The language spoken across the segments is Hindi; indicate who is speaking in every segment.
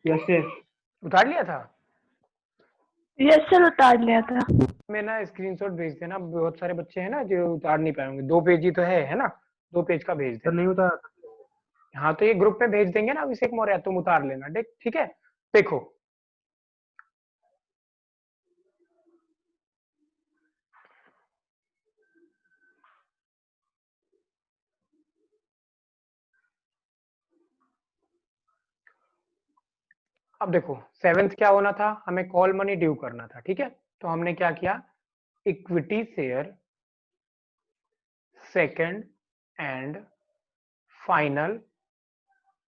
Speaker 1: Yes sir.
Speaker 2: उतार लिया था?
Speaker 3: यस सर, उतार लिया था।
Speaker 2: मैं ना स्क्रीनशॉट भेज देना, बहुत सारे बच्चे हैं ना जो उतार नहीं पाएंगे, 2 पेज ही तो है ना, 2 पेज का भेज
Speaker 1: सर
Speaker 2: देना।
Speaker 1: नहीं उतारा।
Speaker 2: हाँ तो ये ग्रुप में भेज देंगे ना अभिषेक मौर्य, तुम उतार लेना, ठीक है। देखो अब देखो, सेवेंथ क्या होना था, हमें कॉल मनी ड्यू करना था, ठीक है। तो हमने क्या किया, equity share second and final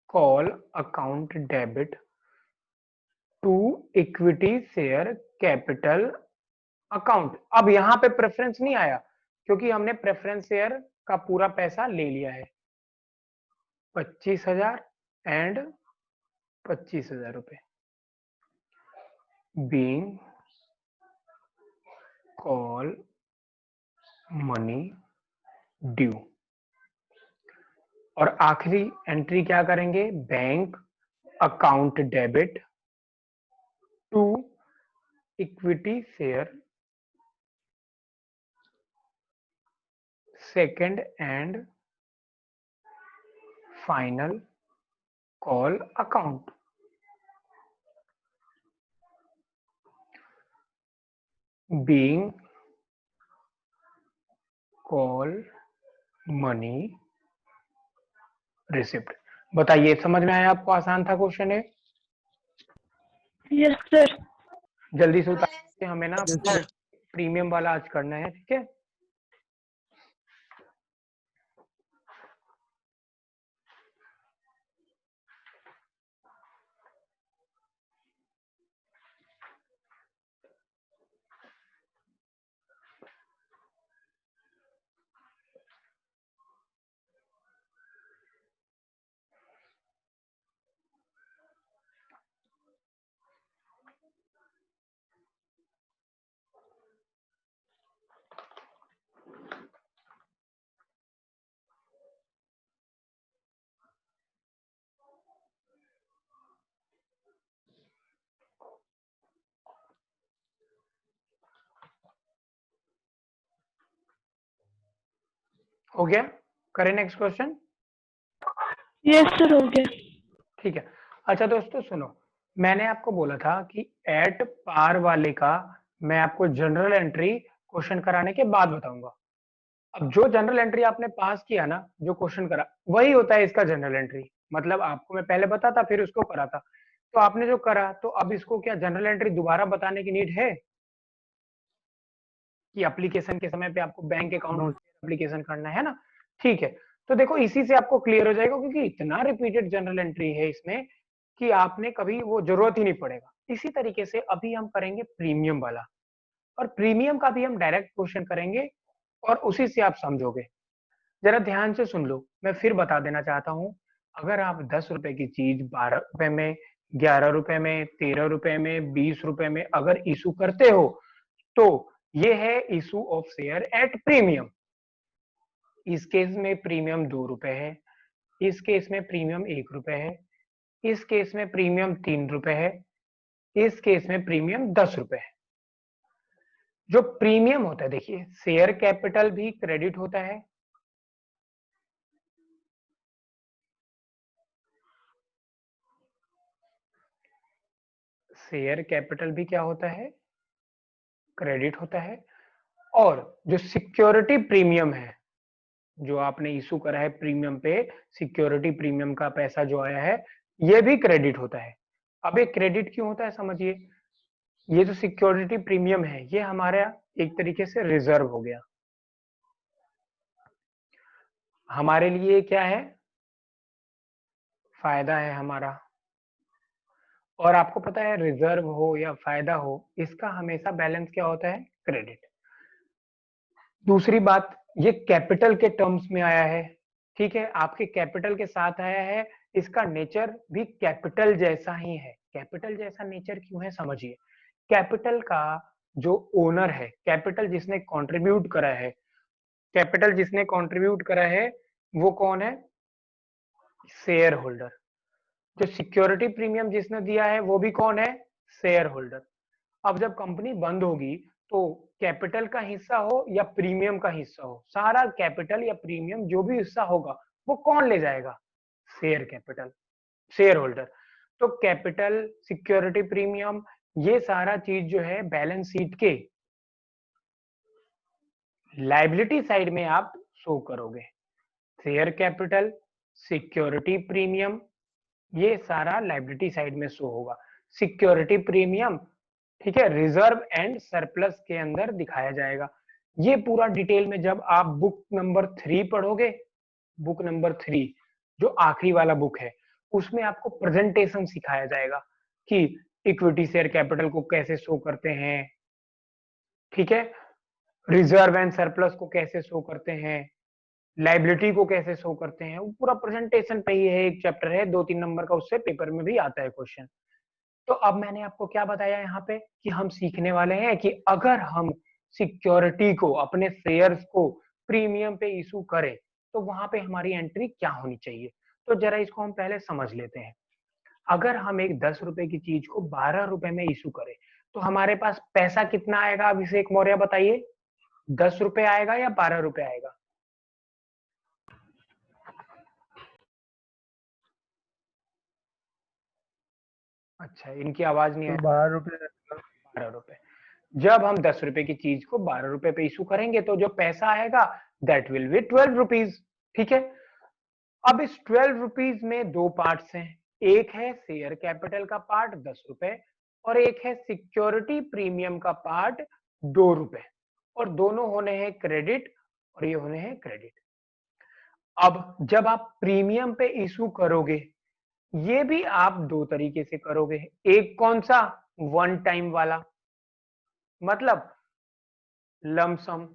Speaker 2: call account debit to equity share capital account. अब यहां पे प्रेफरेंस नहीं आया क्योंकि हमने प्रेफरेंस शेयर का पूरा पैसा ले लिया है, 25,000 एंड 25,000 रुपए बीइंग कॉल मनी ड्यू। और आखिरी एंट्री क्या करेंगे, bank account debit to equity share second and final call account. Being call money receipt. बताइए समझ में आया आपको? आसान था क्वेश्चन है।
Speaker 3: Yes sir.
Speaker 2: जल्दी से उतार के हमें ना
Speaker 1: यस सर।
Speaker 2: प्रीमियम वाला आज करना है, ठीक है। हो गया, करें नेक्स्ट क्वेश्चन।
Speaker 3: यस सर, हो गया।
Speaker 2: ठीक है। अच्छा दोस्तों सुनो, मैंने आपको बोला था कि एट पार वाले का मैं आपको जनरल एंट्री क्वेश्चन कराने के बाद बताऊंगा। अब जो जनरल एंट्री आपने पास किया ना, जो क्वेश्चन करा वही होता है इसका जनरल एंट्री। मतलब आपको मैं पहले बताता फिर उसको करा था, तो आपने जो करा तो अब इसको क्या जनरल एंट्री दोबारा बताने की नीड है कि एप्लीकेशन के समय पे आपको बैंक अकाउंट एप्लीकेशन करना है ना? ठीक है। तो देखो इसी से आपको क्लियर हो जाएगा क्योंकि इतना रिपीटेड जनरल एंट्री है इसमें कि आपने कभी वो जरूरत ही नहीं पड़ेगा। इसी तरीके से अभी हम करेंगे प्रीमियम वाला, और प्रीमियम का भी हम डायरेक्ट क्वेश्चन करेंगे और उसी से आप समझोगे। जरा ध्यान से सुन लो, मैं फिर बता देना चाहता हूं। अगर आप 10 रुपए की चीज 12 रुपए में, 11 रुपए में, 13 रुपए में, 20 रुपए में अगर इशू करते हो तो ये है issue of share at premium. इस केस में प्रीमियम 2 रुपए है, इस केस में प्रीमियम 1 रुपए है, इस केस में प्रीमियम 3 रुपए है, इस केस में प्रीमियम 10 रुपए है। जो प्रीमियम होता है देखिए, शेयर कैपिटल भी क्रेडिट होता है, शेयर कैपिटल भी क्या होता है, क्रेडिट होता है। और जो सिक्योरिटी प्रीमियम है, जो आपने इशू करा है प्रीमियम पे, सिक्योरिटी प्रीमियम का पैसा जो आया है ये भी क्रेडिट होता है। अब ये क्रेडिट क्यों होता है समझिए, ये जो सिक्योरिटी प्रीमियम है ये हमारा एक तरीके से रिजर्व हो गया, हमारे लिए क्या है, फायदा है हमारा। और आपको पता है रिजर्व हो या फायदा हो, इसका हमेशा बैलेंस क्या होता है, क्रेडिट। दूसरी बात, ये कैपिटल के टर्म्स में आया है, ठीक है, आपके कैपिटल के साथ आया है। इसका नेचर भी कैपिटल जैसा ही है। कैपिटल जैसा नेचर क्यों है समझिए, कैपिटल का जो ओनर है, कैपिटल जिसने कंट्रीब्यूट करा है, कैपिटल जिसने कंट्रीब्यूट करा है वो कौन है, शेयर होल्डर। जो सिक्योरिटी प्रीमियम जिसने दिया है वो भी कौन है? Share holder. अब जब कंपनी बंद होगी तो कैपिटल का हिस्सा हो या प्रीमियम का हिस्सा हो, सारा कैपिटल या प्रीमियम जो भी हिस्सा होगा वो कौन ले जाएगा? Share capital, share holder. तो कैपिटल, सिक्योरिटी प्रीमियम, ये सारा चीज जो है बैलेंस शीट के लायबिलिटी साइड में आप शो करोगे। शेयर कैपिटल, सिक्योरिटी प्रीमियम, ये सारा लायबिलिटी साइड में शो होगा। सिक्योरिटी प्रीमियम, ठीक है, रिजर्व एंड सरप्लस के अंदर दिखाया जाएगा। ये पूरा डिटेल में जब आप बुक नंबर 3 पढ़ोगे, बुक नंबर 3 जो आखिरी वाला बुक है, उसमें आपको प्रेजेंटेशन सिखाया जाएगा कि इक्विटी शेयर कैपिटल को कैसे शो करते हैं, ठीक है, रिजर्व एंड सरप्लस को कैसे शो करते हैं, लाइबिलिटी को कैसे शो करते हैं, वो पूरा प्रेजेंटेशन पे ही है। एक चैप्टर है 2-3 नंबर का, उससे पेपर में भी आता है क्वेश्चन। तो अब मैंने आपको क्या बताया यहाँ पे कि हम सीखने वाले हैं कि अगर हम सिक्योरिटी को, अपने शेयर्स को प्रीमियम पे इशू करें तो वहां पे हमारी एंट्री क्या होनी चाहिए। तो जरा इसको हम पहले समझ लेते हैं। अगर हम एक 10 रुपए की चीज को 12 रुपए में इशू करें तो हमारे पास पैसा कितना आएगा? अभिषेक मौर्य बताइए, 10 रुपए आएगा या 12 रुपए आएगा? अच्छा, इनकी आवाज नहीं आई।
Speaker 1: 12 रुपए।
Speaker 2: 12 रुपए। जब हम 10 रुपए की चीज को 12 रुपए पे इशू करेंगे तो जो पैसा आएगा दैट विल बी 12 रुपीज। ठीक है, अब इस 12 रुपीज में दो पार्ट्स हैं, एक है शेयर कैपिटल का पार्ट 10 रुपए और एक है सिक्योरिटी प्रीमियम का पार्ट 2 रुपए, और दोनों होने हैं क्रेडिट और ये होने हैं क्रेडिट। अब जब आप प्रीमियम पे इशू करोगे, ये भी आप दो तरीके से करोगे। एक कौन सा? वन टाइम वाला, मतलब लमसम,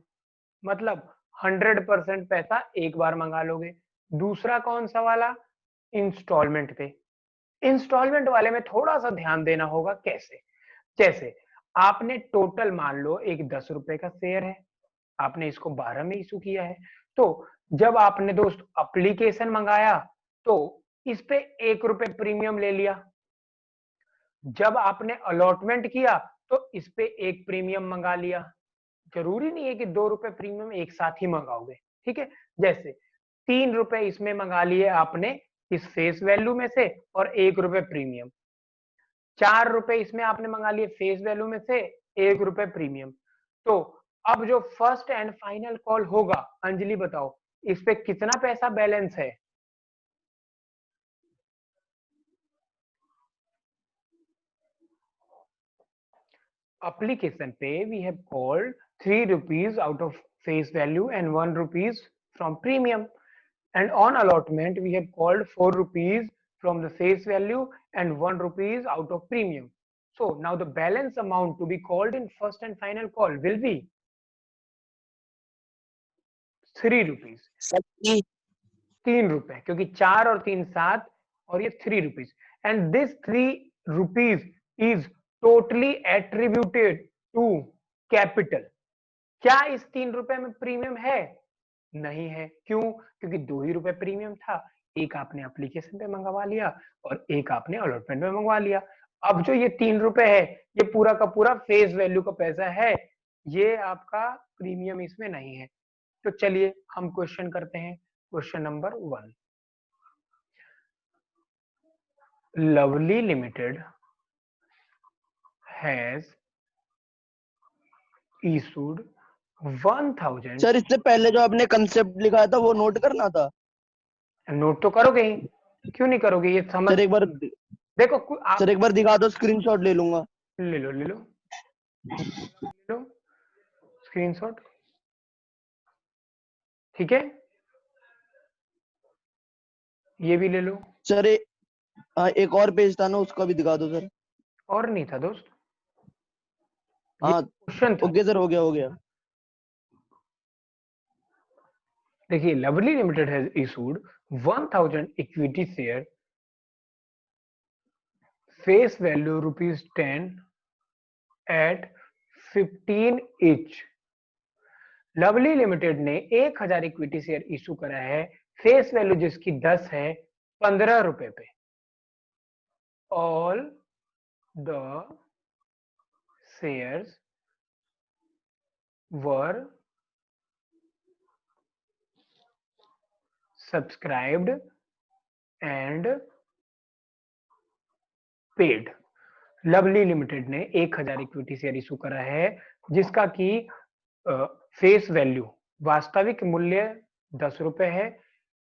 Speaker 2: मतलब 100% पैसा एक बार मंगा लोगे। दूसरा कौन सा वाला? इंस्टॉलमेंट पे। इंस्टॉलमेंट वाले में थोड़ा सा ध्यान देना होगा। कैसे? जैसे आपने टोटल मान लो एक 10 रुपए का शेयर है, आपने इसको 12 में इशू किया है, तो जब आपने दोस्त एप्लीकेशन मंगाया तो इस पे 1 रुपए प्रीमियम ले लिया। जब आपने अलॉटमेंट किया तो इस पे 1 प्रीमियम मंगा लिया। जरूरी नहीं है कि 2 रुपए प्रीमियम एक साथ ही मंगाओगे। ठीक है, जैसे 3 रुपए इसमें मंगा लिए आपने इस फेस वैल्यू में से और 1 रुपए प्रीमियम। 4 रुपए इसमें आपने मंगा लिए फेस वैल्यू में से, 1 रुपए प्रीमियम। तो अब जो फर्स्ट एंड फाइनल कॉल होगा, अंजलि बताओ इस पे कितना पैसा बैलेंस है? application pay we have called 3 rupees out of face value and 1 rupees from premium, and on allotment we have called 4 rupees from the face value and 1 rupees out of premium. So now the balance amount to be called in first and final call will be 3 rupees. 3 रुपए, क्योंकि 4 और 3 7 और ये 3 rupees, and this 3 rupees is totally attributed to capital. क्या इस 3 रुपए में प्रीमियम है? नहीं है। क्यों? क्योंकि 2 ही रुपए प्रीमियम था, एक आपने एप्लीकेशन पे मंगवा लिया और एक आपने अलॉटमेंट में मंगवा लिया। अब जो ये 3 रुपए है ये पूरा का पूरा फेस वैल्यू का पैसा है, ये आपका प्रीमियम इसमें नहीं है। तो चलिए हम क्वेश्चन करते हैं। Question number 1, Lovely Limited has issued 1000।
Speaker 1: Sir इससे पहले जो आपने कंसेप्ट लिखा था वो नोट करना था।
Speaker 2: नोट तो करोगे ही, क्यों नहीं करोगे? ये समझ,
Speaker 1: सर एक बार
Speaker 2: देखो आप
Speaker 1: सर एक बार दिखा दो, स्क्रीनशॉट ले लूंगा।
Speaker 2: ले लो ले लो ले लो स्क्रीनशॉट, ठीक है, ये भी ले लो।
Speaker 1: सर एक और पेज था ना, उसका भी दिखा दो सर।
Speaker 2: और नहीं था दोस्त,
Speaker 1: हाँ
Speaker 2: क्वेश्चन था।
Speaker 1: ओके सर, हो गया हो गया।
Speaker 2: देखिए, Lovely Limited has issued 1000 equity share, face value ₹10 at 15 each. Lovely Limited ने 1000 इक्विटी शेयर इशू करा है, फेस वैल्यू जिसकी 10 है, 15 रुपए पे। all the shares were subscribed and paid. Lovely Limited ने 1000 इक्विटी शेयर इशू करा है जिसका की फेस वैल्यू वास्तविक मूल्य 10 रुपए है,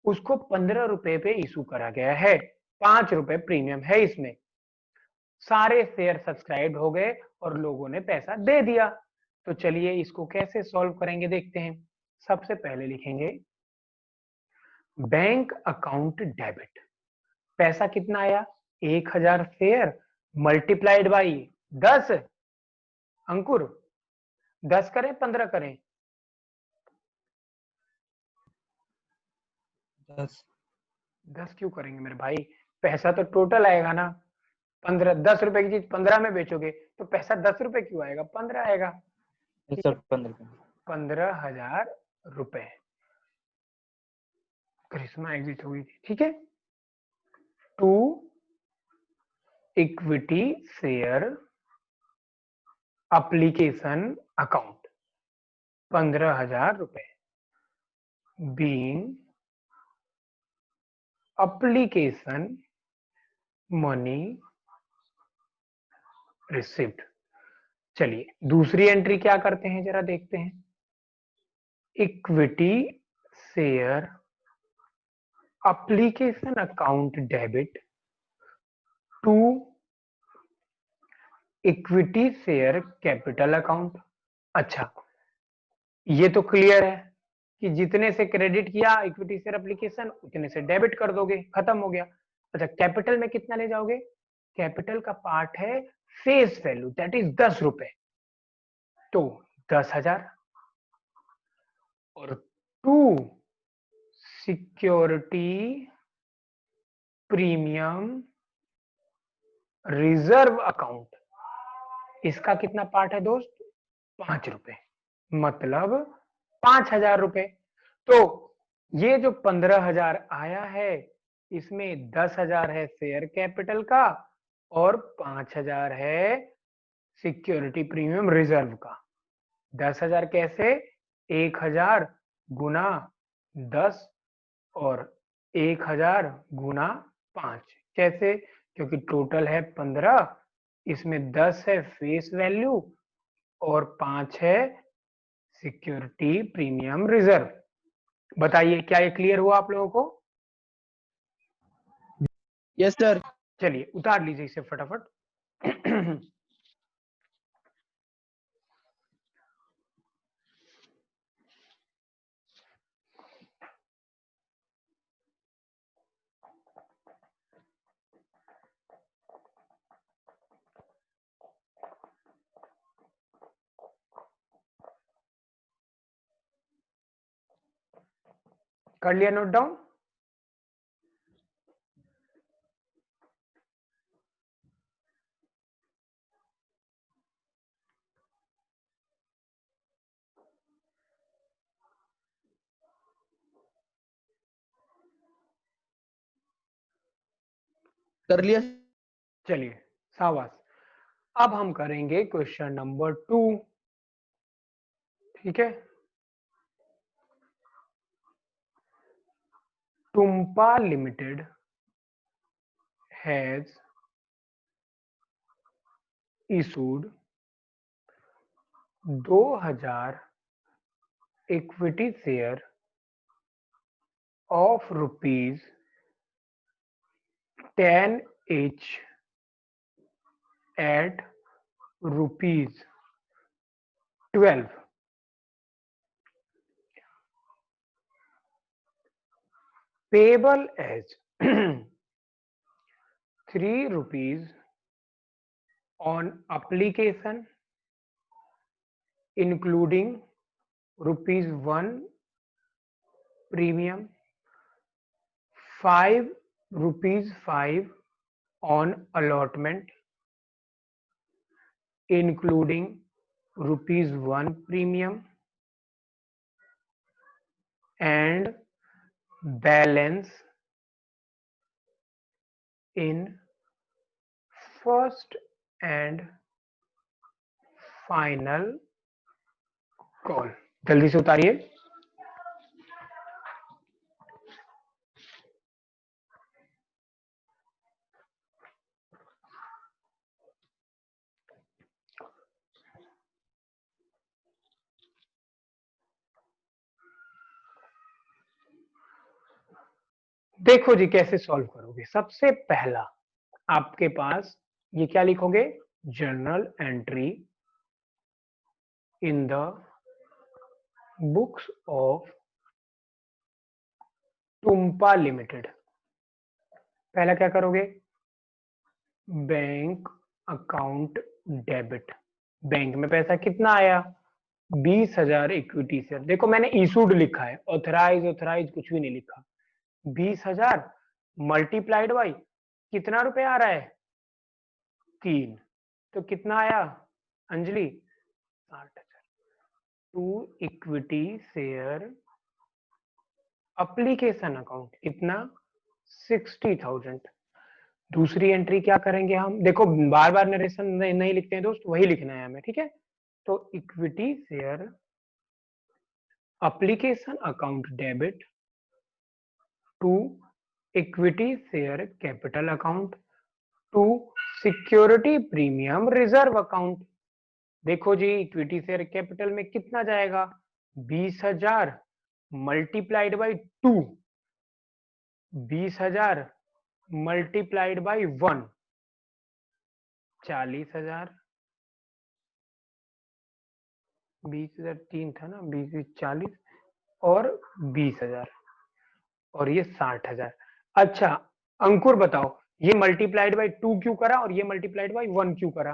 Speaker 2: उसको 15 रुपए पे इशू करा गया है, 5 रुपए प्रीमियम है इसमें। सारे शेयर सब्सक्राइब हो गए और लोगों ने पैसा दे दिया। तो चलिए इसको कैसे सॉल्व करेंगे देखते हैं। सबसे पहले लिखेंगे बैंक अकाउंट डेबिट। पैसा कितना आया? 1000 शेयर मल्टीप्लाइड बाई 10। अंकुर 10 करें 15 करें? 10 क्यों करेंगे मेरे भाई? पैसा तो टोटल आएगा ना। 15 10 रुपए की चीज 15 में बेचोगे तो पैसा 10 रुपए क्यों आएगा? 15 आएगा। 15,000 रुपए। करिश्मा एग्जिट हुई थी, ठीक है। To equity share application account 15,000 रुपए बीइंग एप्लीकेशन मनी रिसिप्ट। चलिए दूसरी एंट्री क्या करते हैं जरा देखते हैं। Equity share application account debit to equity share capital account. अच्छा ये तो क्लियर है कि जितने से क्रेडिट किया इक्विटी शेयर एप्लीकेशन उतने से डेबिट कर दोगे, खत्म हो गया। अच्छा कैपिटल में कितना ले जाओगे? कैपिटल का पार्ट है फेस वैल्यू दैट इज 10 रुपए, तो 10,000 और to security premium reserve account, इसका कितना पार्ट है दोस्त? 5 रुपए, मतलब 5,000 रुपए। तो ये जो 15,000 आया है इसमें 10,000 है शेयर कैपिटल का और 5,000 है सिक्योरिटी प्रीमियम रिजर्व का। 10,000 कैसे? 1,000 गुना 10 और 1,000 गुना 5। कैसे? क्योंकि टोटल है 15, इसमें 10 है फेस वैल्यू और 5 है सिक्योरिटी प्रीमियम रिजर्व। बताइए क्या ये क्लियर हुआ आप लोगों को?
Speaker 1: Yes sir.
Speaker 2: चलिए उतार लीजिए इसे फटाफट। कर लिया नोट डाउन?
Speaker 1: कर लिया।
Speaker 2: चलिए शाबाश। अब हम करेंगे क्वेश्चन नंबर 2, ठीक है। Tumpa limited has issued 2,000 equity share of rupees 10 each at rupees 12 payable as 3 rupees on application including rupees 1 premium, 5 rupees 5 on allotment including rupees 1 premium and balance in first and final call. जल्दी से उतारिए। देखो जी कैसे सॉल्व करोगे। सबसे पहला आपके पास ये क्या लिखोगे, journal entry in the books of Tumpa limited. पहला क्या करोगे, बैंक अकाउंट डेबिट। बैंक में पैसा कितना आया, 20,000 इक्विटी शेयर। देखो मैंने इशूड लिखा है, ऑथराइज कुछ भी नहीं लिखा। 20,000 मल्टीप्लाइड बाई कितना रुपए आ रहा है, 3, तो कितना आया Anjali, 60,000। To equity share application account कितना, 60,000। दूसरी एंट्री क्या करेंगे हम, देखो बार बार नरेशन नहीं लिखते हैं दोस्त, वही लिखना है हमें, ठीक है। तो equity share application account debit to equity share capital account to security premium reserve account. देखो जी इक्विटी शेयर कैपिटल में कितना जाएगा, 20,000 मल्टीप्लाइड बाई 2, 20,000 मल्टीप्लाइड बाई 1, 40,000, 20,000 3 था ना, 20 40 और 20,000 और ये 60,000। अच्छा अंकुर बताओ, ये मल्टीप्लाइड बाई 2 क्यों करा और ये मल्टीप्लाइड बाई 1 क्यों करा।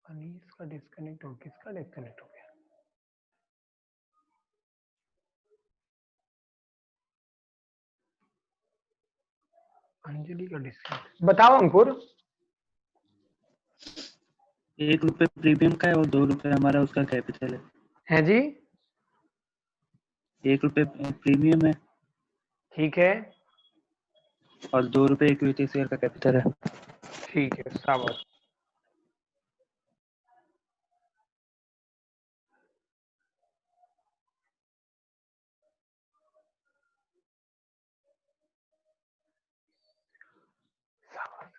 Speaker 2: अनीस का डिस्कनेक्ट हो, किसका डिस्कनेक्ट हो गया, अंजलि का डिस्कनेक्ट। बताओ अंकुर।
Speaker 4: 1 रुपए प्रीमियम का है और 2 रुपए हमारा उसका कैपिटल
Speaker 2: है जी,
Speaker 4: 1 रुपए प्रीमियम है
Speaker 2: ठीक है,
Speaker 4: और 2 रुपए इक्विटी शेयर का कैपिटल है।
Speaker 2: ठीक है, शाबाश।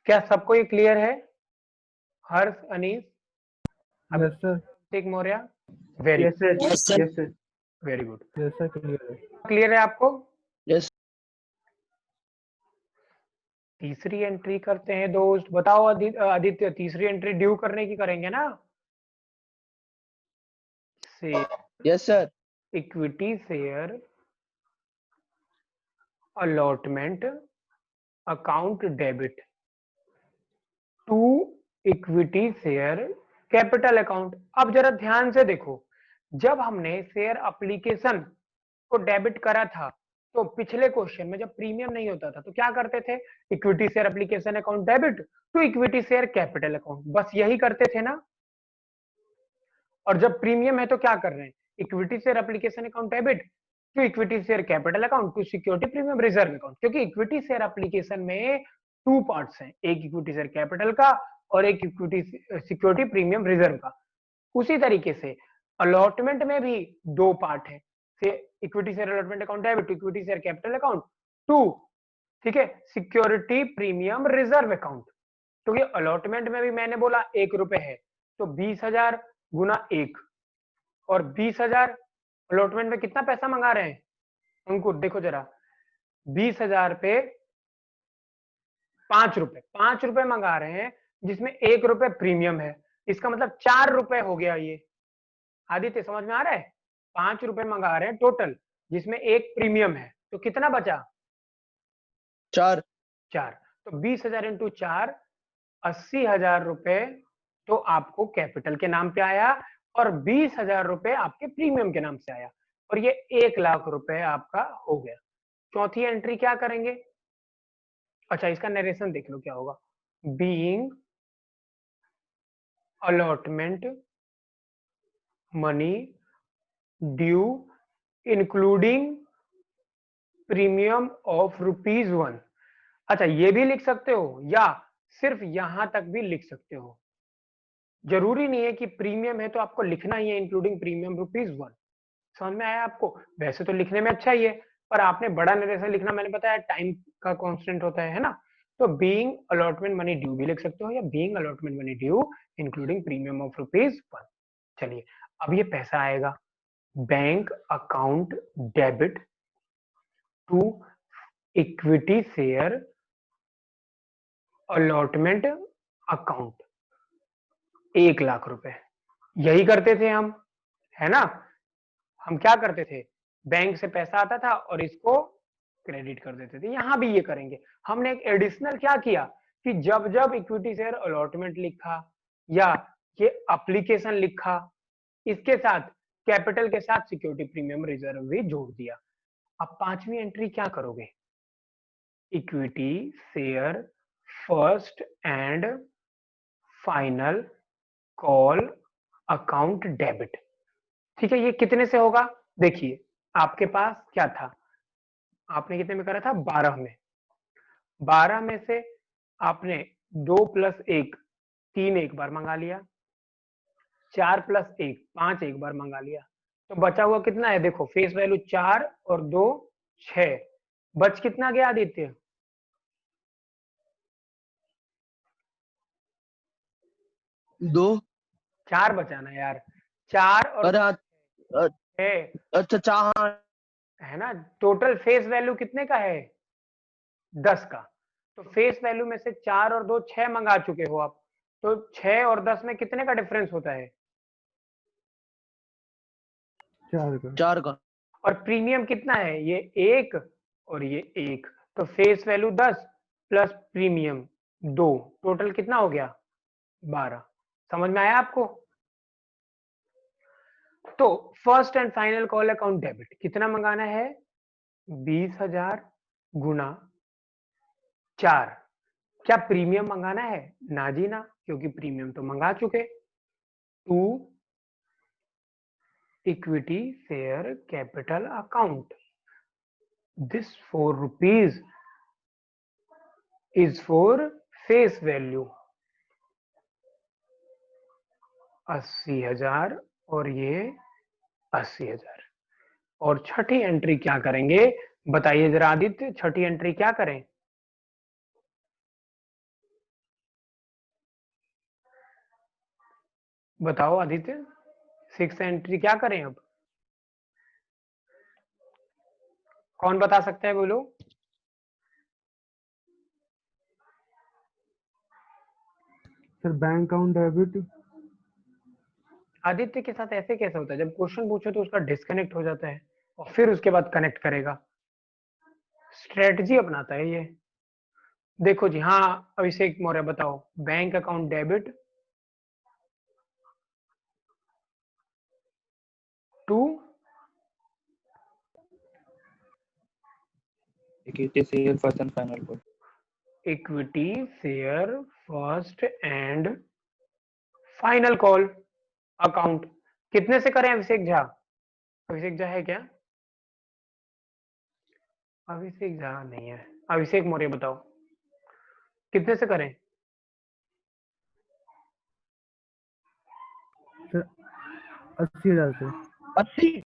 Speaker 2: क्या सबको ये क्लियर है, Harsh, Anees,
Speaker 5: yes sir,
Speaker 2: Abhishek Maurya, very
Speaker 5: yes sir, yes sir,
Speaker 2: very good.
Speaker 5: Yes sir, clear है।
Speaker 2: क्लियर है आपको।
Speaker 1: यस
Speaker 2: तीसरी एंट्री करते हैं दोस्त। बताओ आदित्य, तीसरी एंट्री ड्यू करने की करेंगे ना, से
Speaker 1: yes sir
Speaker 2: equity share allotment account debit to equity share capital account. अब जरा ध्यान से देखो, जब हमने शेयर एप्लीकेशन को डेबिट करा था तो पिछले क्वेश्चन में जब प्रीमियम नहीं होता था तो क्या करते थे, equity share application account debit to equity share capital account, बस यही करते थे ना। और जब प्रीमियम है तो क्या कर रहे हैं, equity share application account debit to equity share capital account to security premium reserve account. क्योंकि इक्विटी शेयर एप्लीकेशन में 2 पार्ट्स हैं, एक इक्विटी शेयर कैपिटल का और एक इक्विटी सिक्योरिटी प्रीमियम रिजर्व का। उसी तरीके से अलॉटमेंट में भी 2 पार्ट है, equity share allotment account debit to equity share capital account to, ठीक है, सिक्योरिटी प्रीमियम रिजर्व अकाउंट। क्योंकि अलॉटमेंट में भी मैंने बोला 1 रुपए है, तो 20,000 गुना 1 और 20,000 अलॉटमेंट में कितना पैसा मंगा रहे हैं अंकुर, देखो जरा, 20,000 पे 5 रुपए मंगा रहे हैं, जिसमें 1 रुपए प्रीमियम है, इसका मतलब 4 रुपए हो गया ये। आदित्य समझ में आ रहा है, 5 रुपए मंगा रहे हैं टोटल, जिसमें 1 प्रीमियम है, तो कितना बचा,
Speaker 1: 4
Speaker 2: तो 20,000 इंटू 4, 80,000 रुपए तो आपको कैपिटल के नाम पे आया और 20,000 रुपए आपके प्रीमियम के नाम से आया, और ये 1 लाख रुपए आपका हो गया। चौथी एंट्री क्या करेंगे, अच्छा इसका नरेशन देख लो क्या होगा, being allotment money due including premium of ₹1। अच्छा, ये भी लिख सकते हो या सिर्फ यहां तक भी लिख सकते हो। जरूरी नहीं है कि प्रीमियम है तो आपको लिखना ही है इंक्लूडिंग प्रीमियम ₹1। समझ में आया आपको? वैसे तो लिखने में अच्छा ही है, पर आपने बड़ा नरेशन लिखना, मैंने बताया टाइम का कांस्टेंट होता है ना। तो बीइंग अलॉटमेंट मनी ड्यू भी लिख सकते हो या being allotment money due including premium of ₹1। चलिए, अब ये पैसा आएगा bank account debit to equity share allotment account, 1,00,000 रुपए। यही करते थे हम, है ना? हम क्या करते थे, बैंक से पैसा आता था और इसको क्रेडिट कर देते थे। यहां भी ये करेंगे। हमने एक एडिशनल क्या किया कि जब जब इक्विटी शेयर अलॉटमेंट लिखा या ये एप्लीकेशन लिखा, इसके साथ कैपिटल के साथ सिक्योरिटी प्रीमियम रिजर्व भी जोड़ दिया। अब 5वीं एंट्री क्या करोगे, equity share first and final call account debit. ठीक है, ये कितने से होगा? देखिए, आपके पास क्या था, आपने कितने में करा था? 12 में। 12 में से आपने 2 + 1 3 एक बार मंगा लिया, 4 + 1 5 एक बार मंगा लिया, तो बचा हुआ कितना है? देखो, फेस वैल्यू 4 और 2 6, बच कितना गया आदित्य?
Speaker 1: 2।
Speaker 2: 4 बचाना यार, 4 और
Speaker 1: अरे
Speaker 2: 6
Speaker 1: अच्छा 4।
Speaker 2: है ना। टोटल फेस वैल्यू कितने का है? 10 का। तो फेस वैल्यू में से 4 और 2 6 मंगा चुके हो आप, तो 6 और 10 में कितने का डिफरेंस होता है?
Speaker 5: 4 का।
Speaker 1: 4 का।
Speaker 2: और प्रीमियम कितना है? ये 1 और ये 1, तो face value 10 plus premium 2, total कितना हो गया? 12। समझ में आया आपको? तो first and final call account debit कितना मंगाना है? 20,000 गुना 4। क्या प्रीमियम मंगाना है? ना जी ना, क्योंकि प्रीमियम तो मंगा चुके। 2 equity share capital account, this ₹4 is for face value 80,000 और ये 80,000। और छठी एंट्री क्या करेंगे बताइए जरा आदित्य, छठी एंट्री क्या करें? बताओ आदित्य, 6th एंट्री क्या करें अब? कौन बता सकता है, बोलो।
Speaker 5: Sir bank account debit.
Speaker 2: Aditya के साथ ऐसे कैसे होता है, जब क्वेश्चन पूछो तो उसका डिस्कनेक्ट हो जाता है और फिर उसके बाद कनेक्ट करेगा। स्ट्रेटजी अपनाता है ये। देखो जी, हाँ अभिषेक मौर्य बताओ, bank account debit to
Speaker 4: equity share first and final call.
Speaker 2: Equity share first and final call account. कितने से करें अभिषेक झा? अभिषेक झा है क्या? अभिषेक झा नहीं है। अभिषेक मौर्य बताओ, कितने से करें?
Speaker 5: सर 80,000 से।
Speaker 1: 80।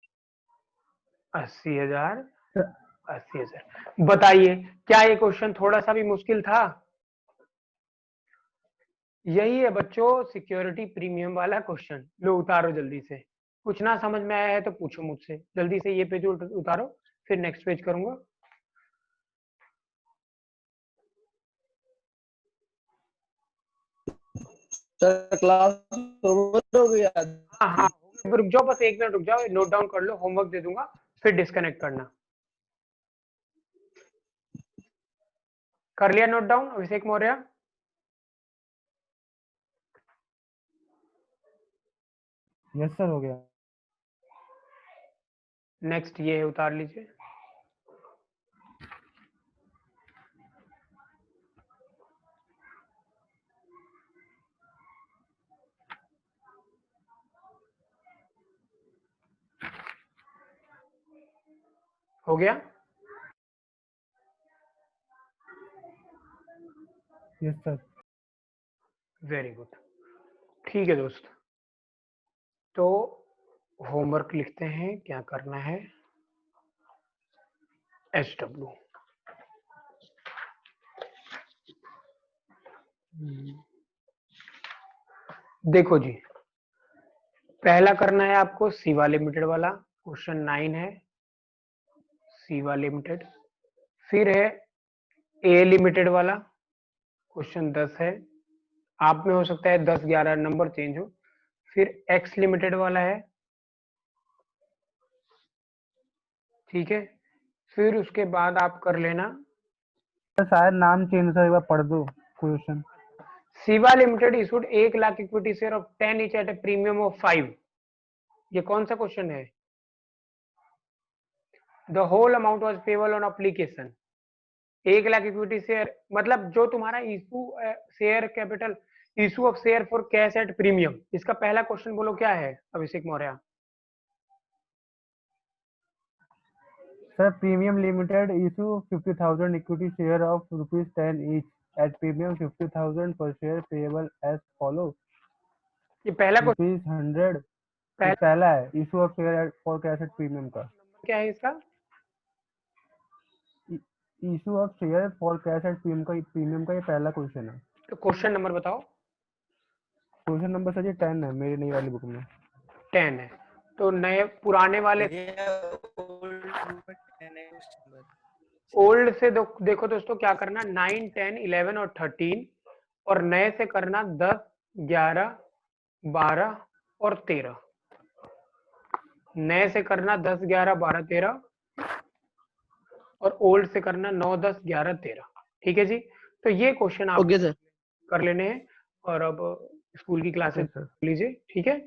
Speaker 2: 80,000।
Speaker 5: सर
Speaker 2: 80,000। बताइए, क्या ये क्वेश्चन थोड़ा सा भी मुश्किल था? यही है बच्चों सिक्योरिटी प्रीमियम वाला क्वेश्चन। लो उतारो जल्दी से, कुछ ना समझ में आया है तो पूछो मुझसे। जल्दी से ये पेज उतारो, फिर नेक्स्ट पेज करूंगा।
Speaker 1: सर क्लास ओवर हो गया।
Speaker 2: हाँ हाँ, रुक जाओ, बस 1 मिनट रुक जाओ, नोट डाउन कर लो, होमवर्क दे दूंगा, फिर डिस्कनेक्ट करना। कर लिया नोट डाउन अभिषेक मौर्य?
Speaker 5: यस सर हो गया।
Speaker 2: नेक्स्ट ये है, उतार लीजिए। हो गया?
Speaker 5: Yes sir.
Speaker 2: वेरी गुड, ठीक है दोस्त। तो होमवर्क लिखते हैं, क्या करना है। SW देखो जी, पहला करना है आपको सीवा लिमिटेड वाला, क्वेश्चन 9 है सीवा लिमिटेड। फिर है ए लिमिटेड वाला, क्वेश्चन 10 है। आप में हो सकता है 10-11 नंबर चेंज हो। फिर एक्स लिमिटेड वाला है, ठीक है। फिर उसके बाद आप कर लेना
Speaker 5: सर शायद नाम चेंज सर, एक बार पढ़ दो question.
Speaker 2: Siva limited issued 1 lakh equity share of 10 each at a premium of 5। ये कौन सा क्वेश्चन है? The whole amount was payable on application. 1 lakh equity share मतलब जो तुम्हारा issue share capital issue of share for cash at premium, इसका पहला क्वेश्चन बोलो क्या है Abhishek Maurya?
Speaker 5: Sir premium limited issue 50,000 equity share of ₹10 each at premium 50,000 per share payable as follow।
Speaker 2: ये पहला क्वेश्चन
Speaker 5: ₹100 पहला है issue of share for cash at premium का।
Speaker 2: क्या है इसका?
Speaker 5: Issue of share for cash at premium का ये पहला क्वेश्चन है।
Speaker 2: तो क्वेश्चन नंबर बताओ।
Speaker 5: क्वेश्चन नंबर सर ये 10 है मेरी नई वाली बुक में।
Speaker 2: 10 है। तो नए पुराने वाले ओल्ड से देखो दोस्तों क्या करना, 9, 10, 11 और 13, और नए से करना 10, 11, 12 और 13। नए से करना 10, 11, 12, 13 और ओल्ड से करना 9, 10, 11, 13। ठीक है जी। तो ये क्वेश्चन आप
Speaker 1: ओके सर।
Speaker 2: कर लेने हैं और अब स्कूल की क्लासेस लीजिए, ठीक है।